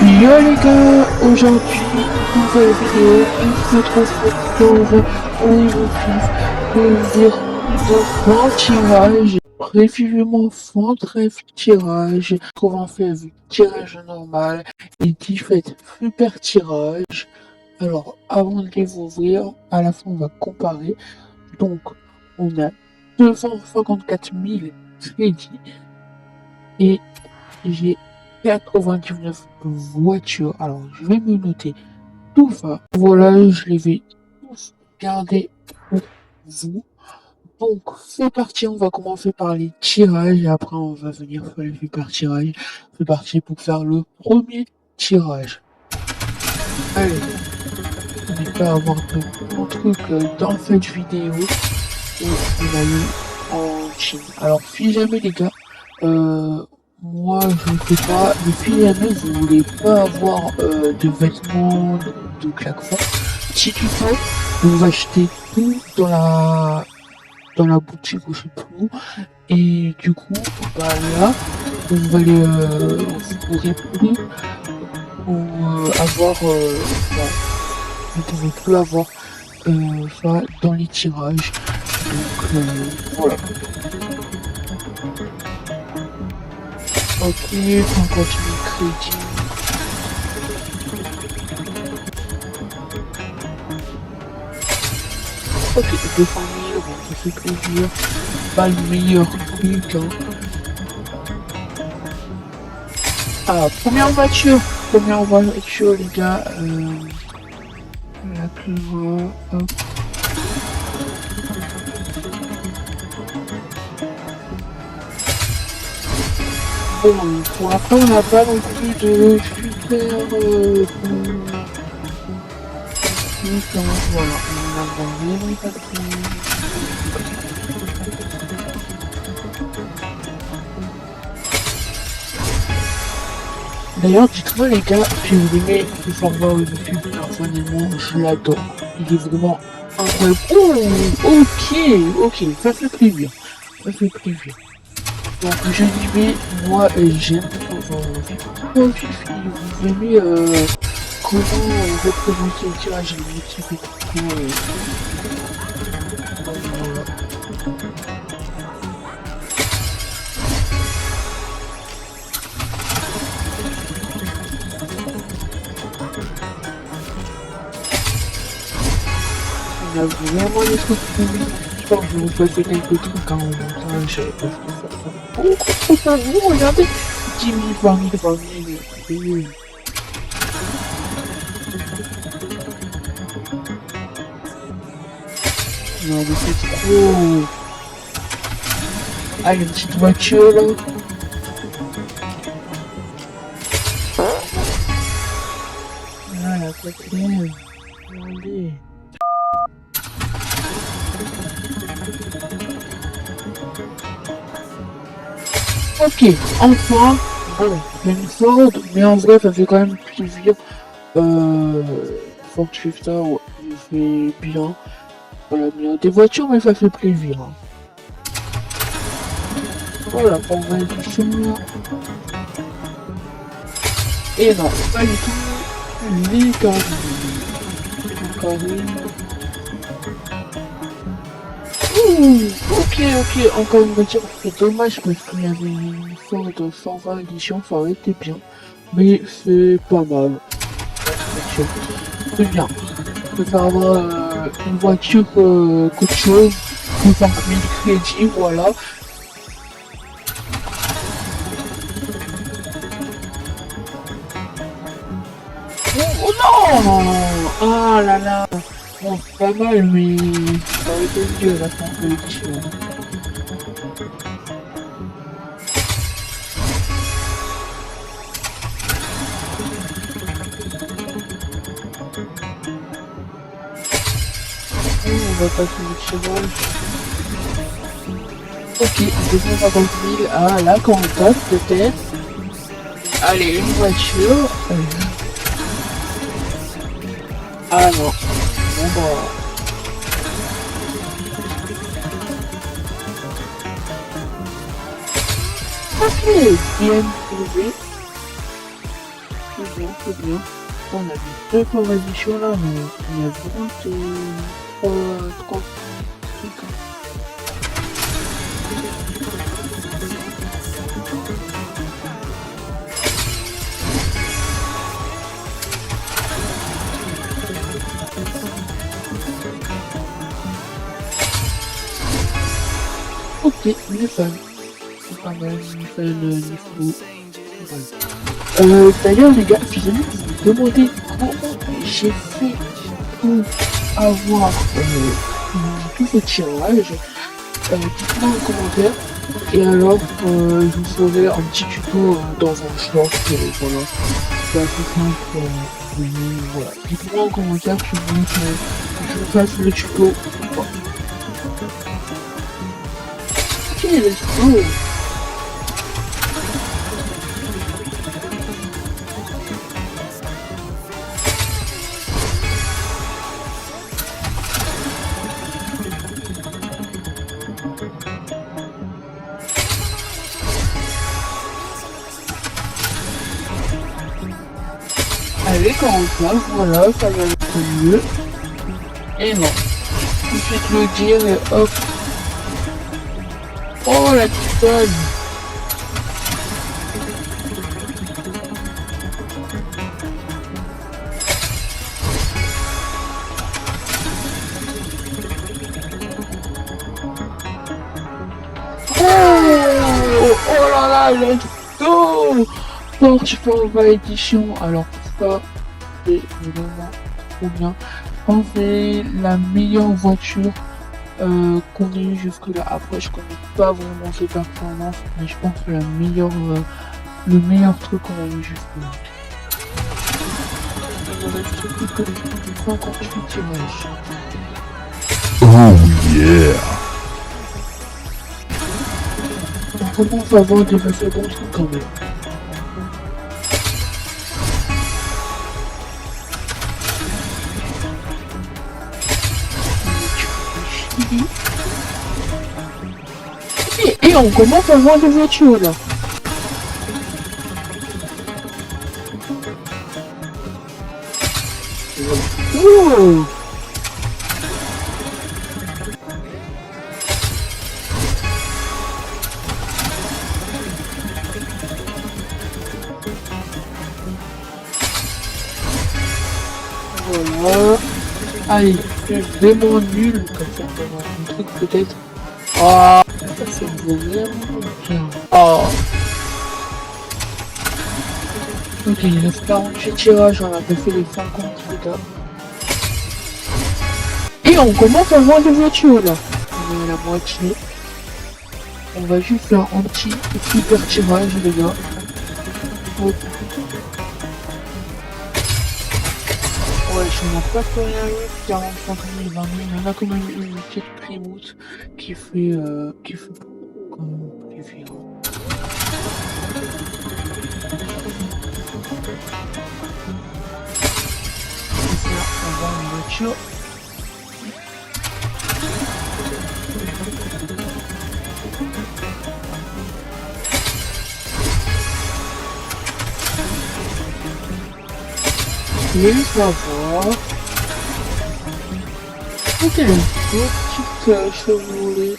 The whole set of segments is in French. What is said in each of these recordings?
Yo les gars, aujourd'hui, nouvelle vidéo, il se trouve dans un nouveau de dire de fin tirage, précisément fin trêve tirage, comment faire tirage normal et 17 super tirage. Alors avant de les ouvrir, à la fin on va comparer. Donc on a 254 000 crédits et j'ai 99 voitures. Alors, je vais me noter tout ça. Voilà, je les vais tous garder pour vous. Donc, c'est parti. On va commencer par les tirages et après, on va venir faire les super tirages. C'est parti pour faire le premier tirage. Allez, on n'est pas avoir de bons trucs dans cette vidéo. Et on va aller en Chine. Alors, si jamais les gars, moi, je ne sais pas, mais si jamais vous voulez pas avoir de vêtements, de claquements, si tu peux, vous achetez tout dans la boutique ou je sais plus où, et du coup, bah là, vous allez, vous pourrez plus avoir, bah, vous pouvez plus avoir ça dans les tirages. Donc voilà. Ok, 50 000 crédits. Ok, 200 000, bon, ça fait plaisir. Pas le meilleur truc, hein. Ah, première voiture, les gars. La Clara, hop. Bon, pour l'instant, on n'a pas non plus de super voilà, on a vraiment pas de... D'ailleurs, dites-moi les gars, si vous aimez ce format au YouTube, personnellement, je l'adore. Il est vraiment incroyable. Oh, ok, ça fait plaisir. Ça fait plaisir. Donc je dis mais moi j'aime vous aimez comment représenter le tirage et le type et tout voilà. On a vraiment des trucs pourris. Je pense que je vais vous passer quelques trucs en montage parce que ça beaucoup trop ça vous regardez 10 000, 20 000, 20 000 non mais c'est trop. Ah, une petite voiture là. Ah, la quatrième. Regardez. Ok, enfin, bon, c'est une Ford, mais en vrai, ça fait quand même plaisir. Ford Shifter, ouais, il fait bien. Voilà, bien des voitures, mais ça fait plaisir. Hein. Voilà, pour l'édition. Et non, pas du tout les carrés. Ok, encore une voiture, c'est dommage parce qu'il y avait une Ford 120 édition, ça aurait été bien. Mais c'est pas mal. C'est bien. Je préfère avoir une voiture qu'autre chose. 50 000 crédits, voilà. Oh non! Ah là là! Bon, c'est pas mal, mais ça aurait été mieux la fin de l'édition. On va passer le cheval. Ok, 250 000 à la Cantasse peut-être. Allez, une voiture. Ah non. Bon bah. Ok, bien trouvé. c'est bien. On a mis deux positions là, mais il y a vraiment trois trucs. Ok, nickel. C'est pas mal, nickel, niveau. D'ailleurs, les gars, je voulais vous demander comment j'ai fait pour avoir tout ce tirage. Dites-moi en commentaire. Et alors, je vous ferai un petit tuto dans un short. Voilà. C'est assez simple. Voilà. Dites-moi en commentaire si vous voulez que je vous fasse le tuto. Ok, let's go. Allez, quand on passe, voilà, ça va être mieux. Et non. Tout de suite le dire et hop. Oh la titane. Oh là là, let's go. Porsche Forva Edition. Alors ça, c'est vraiment trop bien. Je pense que c'est la meilleure voiture qu'on ait eu jusque là. Après, je connais pas vraiment ses performances, mais je pense que le meilleur truc qu'on a eu jusque là. Il me reste plus que 58 tirages. Oh yeah! On commence à avoir des effets bons trucs quand même. Et on commence à voir des voitures là. Oh. Voilà. Allez, vraiment nul comme ça, un truc peut-être. Ah, ça c'est vraiment bien. Oh. Ok, il reste 48 tirages, on a fait les 50 les gars. Et on commence à voir des voitures là. On est à la moitié. On va juste faire un petit super tirage les gars. Hop. Ouais, je n'ai pas fait rien eu, 45 000, 20 000, il y en a quand même une petite primoute qui fait quand même plaisir. Et là, on va une voiture. Et ça va. Ok, une petite Chevrolet.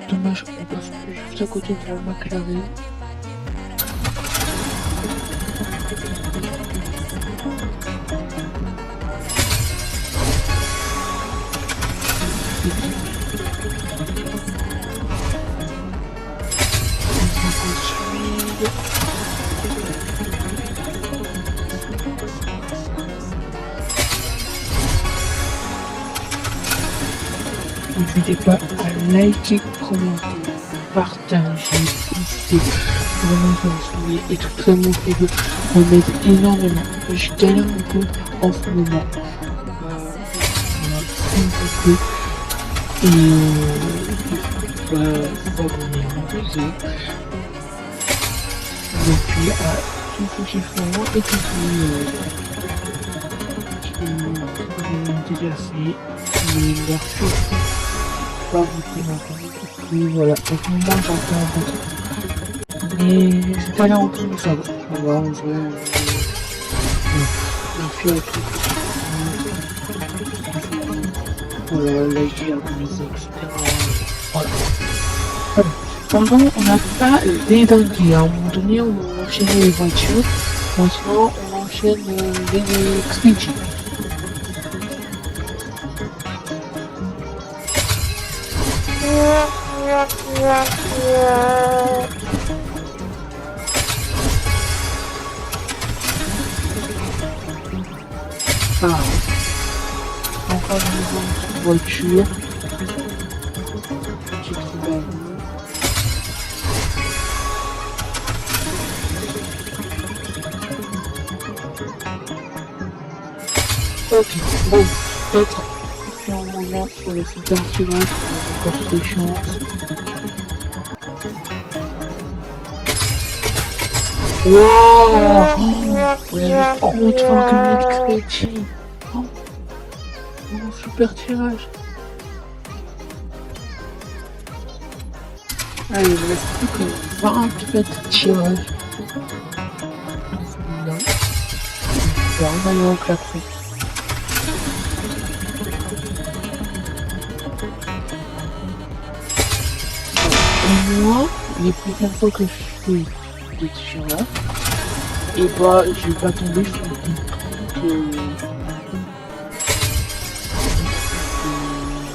Dommage, on passe juste à côté de la McLaren. N'hésitez pas à liker, commenter, partager, poster. Vraiment, ça me souviens et tout ça m'aide énormément. Je galère un peu en ce moment. Et s'abonner à mon réseau. Et puis à tout ce qu'ils font et tout ce déjà fait, mais leur surtout pas voté maintenant. Et voilà, donc moi j'en fais un peu. Mais c'est pas là en tout, mais ça va. Ça va, en vrai. La fille a tout. Voilà, la guerre, etc. Voilà. Pendant, on n'a pas dédingué. À un moment donné, on enchaînait les voitures. Maintenant, on enchaîne les expéditions. Ah, encore une voiture. Petite Subaru. Ok, bon, peut-être si on revient sur le super tirage pour avoir des chances. Wouah! On avait trop de fin comme les crédits. Oh, mon super tirage. Allez, il ne reste plus que 27 tirages. Celui-là. On va aller au klaxon. Et moi, les premières fois que je fais des tirages, et bah, je vais pas tomber sur le truc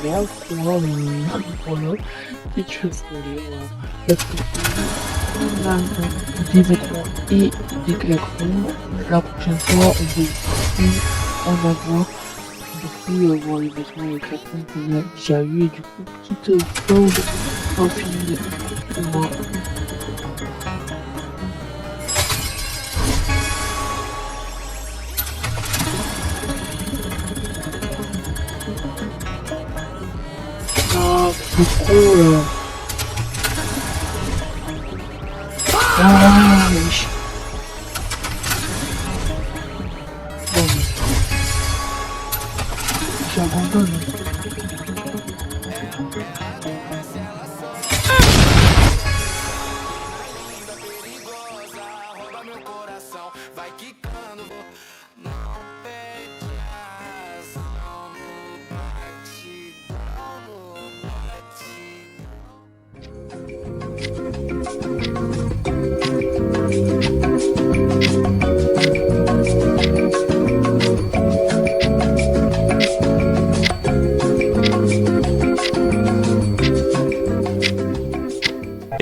merde, quoi, voilà, quelque chose pour les, parce que on a des vêtements et des klaxons. La prochaine fois, on va aussi en avoir beaucoup voir les vêtements et les klaxons qu'on a déjà eu, et du coup, petite pause infinie pour moi. Ah, c'est trop là. Ah, wesh. Bon, j'abandonne.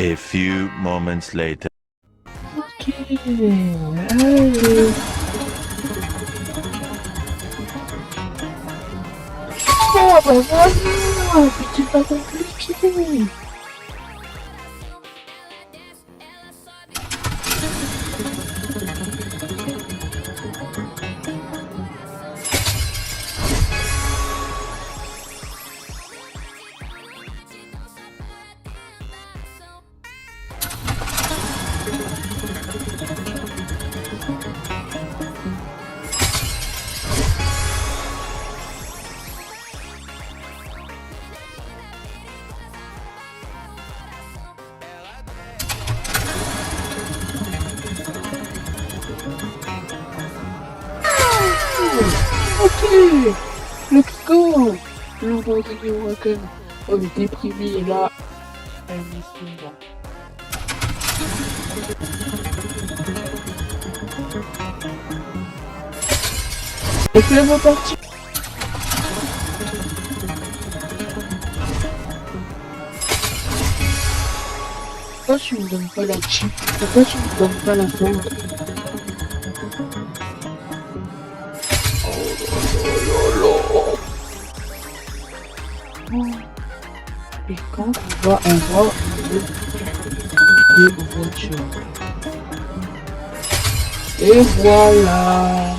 A few moments later. Ok, allez. Oh, bah voilà, c'était pas compliqué. Ok, let's go. Lamborghini Huracan. Oh, mais déprimé là. Elle me suit là. Et puis elle va partir. Pourquoi tu me donnes pas la chip? Pourquoi tu me donnes pas la forme? Et quand on va avoir des voitures. Et voilà.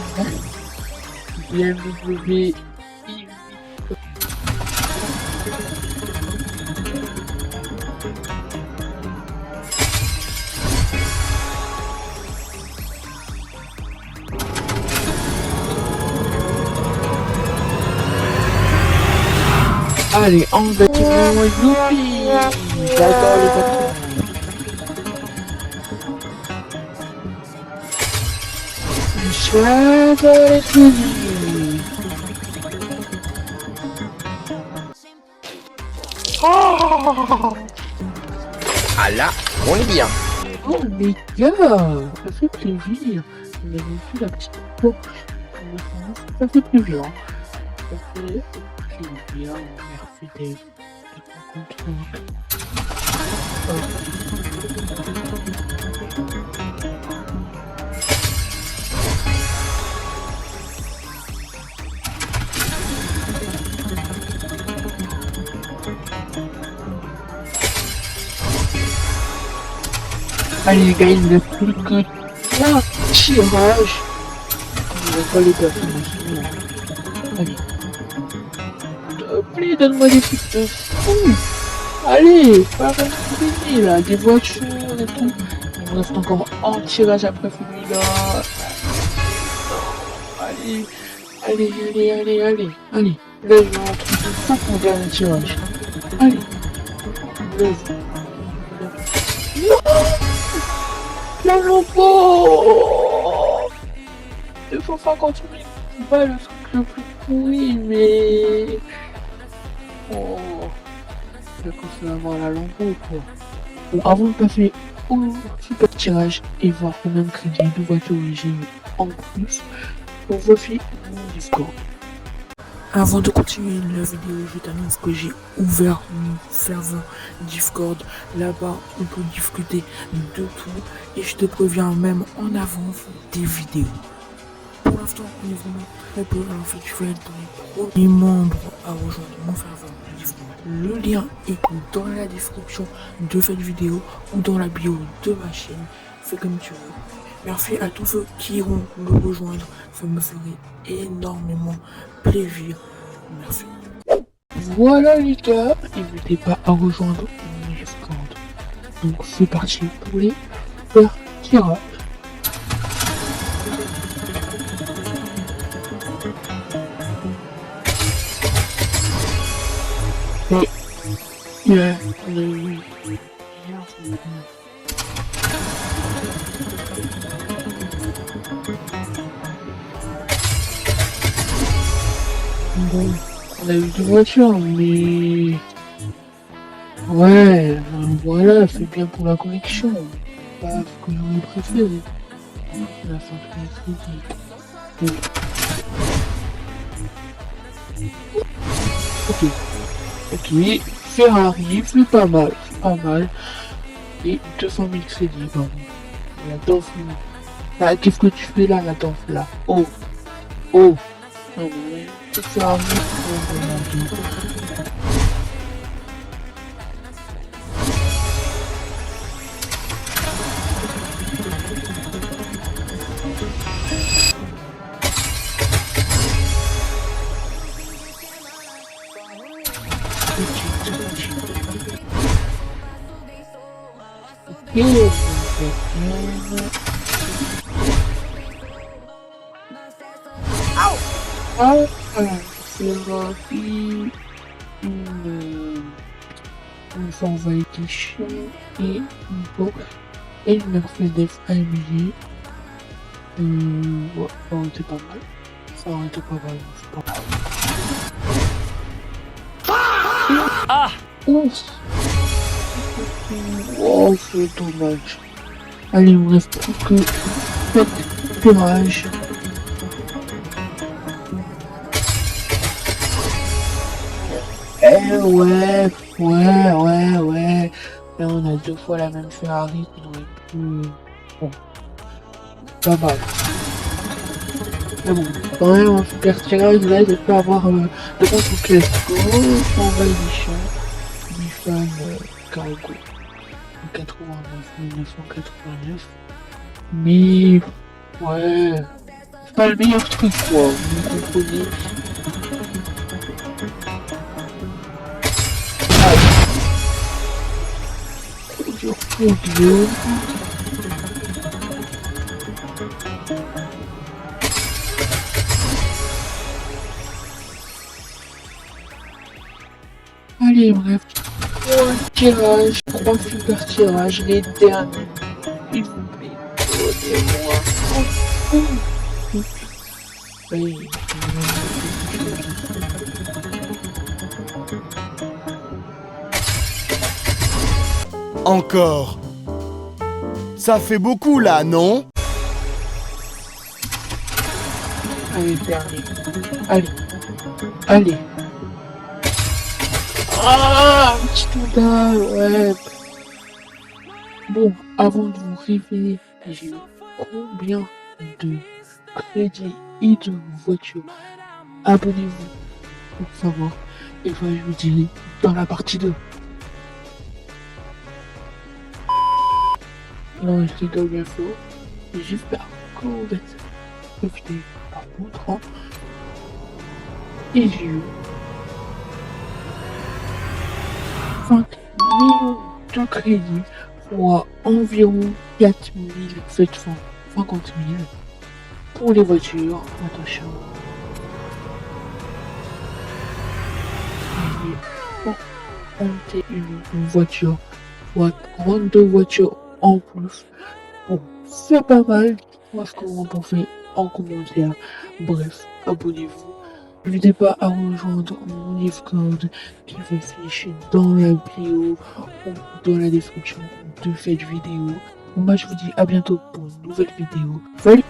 BMW. Allez, en bâtiment, youpi. J'adore les bâtiments. J'adore les crédits. Oh ah là, on est bien. Oh les gars, ça fait plaisir. Vous avez vu la petite Porsche. Ça fait plaisir. Ça fait plaisir. Merci Dave. Allez les gars, il ne reste plus que 3 tirages. On va pas les personnes. Allez. S'il te plaît, donne-moi des trucs de fou. Allez, pas fini là, des voitures et tout. Il me reste encore un tirage après celui-là. Allez, allez, allez, allez, allez, allez. Là, je vais rentrer tout ça pour le dernier tirage. Allez. Lève. Non, logo. 250 000 pas le truc le plus pourri, mais... Oh... Je conseille d'avoir la lampe quoi. Bon, avant de passer au super tirage et voir combien de crédits de voitures j'ai eu en plus, on refait mon Discord. Avant de continuer la vidéo, je t'annonce que j'ai ouvert mon serveur Discord. Là-bas, on peut discuter de tout et je te préviens même en avance des vidéos. Pour l'instant, on est vraiment très peu. Alors, en fait, je vais être dans les premiers membres à rejoindre mon serveur Discord. Le lien est dans la description de cette vidéo ou dans la bio de ma chaîne. Fais comme tu veux. Merci à tous ceux qui iront me rejoindre. Ça me ferait énormément plaisir. Merci. Voilà les gars, n'hésitez pas à rejoindre mon Discord. Donc c'est parti pour les super tirages. Yeah, oui. Bon, on a eu deux voitures, mais... Ouais, voilà, c'est bien pour la collection. Pas ce que j'aurais préféré. La fin de crédit. Ok, Ferrari, c'est pas mal, Et 200 000 crédits, pardon. La danse, ah, qu'est-ce que tu fais là, la danse, là? Oh, oh. Non, mais c'est Ferrari, Ferrari, une Forza Edition et une Porsche et une Mercedes AMG. Ouais, ça aurait été pas mal. Ça aurait été pas mal, c'est pas mal. Ah! Ouf! Oh, c'est dommage. Allez, il me reste plus que 7 tirages. Eh ouais. Là, on a 2 fois la même Ferrari qui aurait pu... Bon, pas mal. Mais bon, quand même, un super tirage, là, je peux avoir de bons Classico, sans Edition, Nissan Cargo, 1989. Mais, ouais, c'est pas le meilleur truc, quoi, vous me comprenez. Oh Dieu. Allez, bref. 3 tirages, 3 super tirages, les derniers. S'il vous plaît, donnez-moi. Oui. Encore. Ça fait beaucoup là, non? Allez, dernier. Allez. Allez. Ah, un petit total, ouais. Bon, avant de vous révéler, j'ai eu combien de crédits et de voitures. Abonnez-vous pour savoir. Et ben, je vous dirai dans la partie 2. Non, je rigole bien fort. Et j'espère que vous êtes profité par contre. Hein. Et j'ai eu 5 millions de crédits, soit environ 4750 000 pour les voitures. Attention. Et une voiture, soit 32 voitures en plus. Bon, c'est pas mal. Moi, ce que vous en pensez en commentaire. Bref, abonnez-vous. N'hésitez pas à rejoindre mon Discord qui s'affiche dans la bio ou dans la description de cette vidéo. Moi, je vous dis à bientôt pour une nouvelle vidéo. Salut!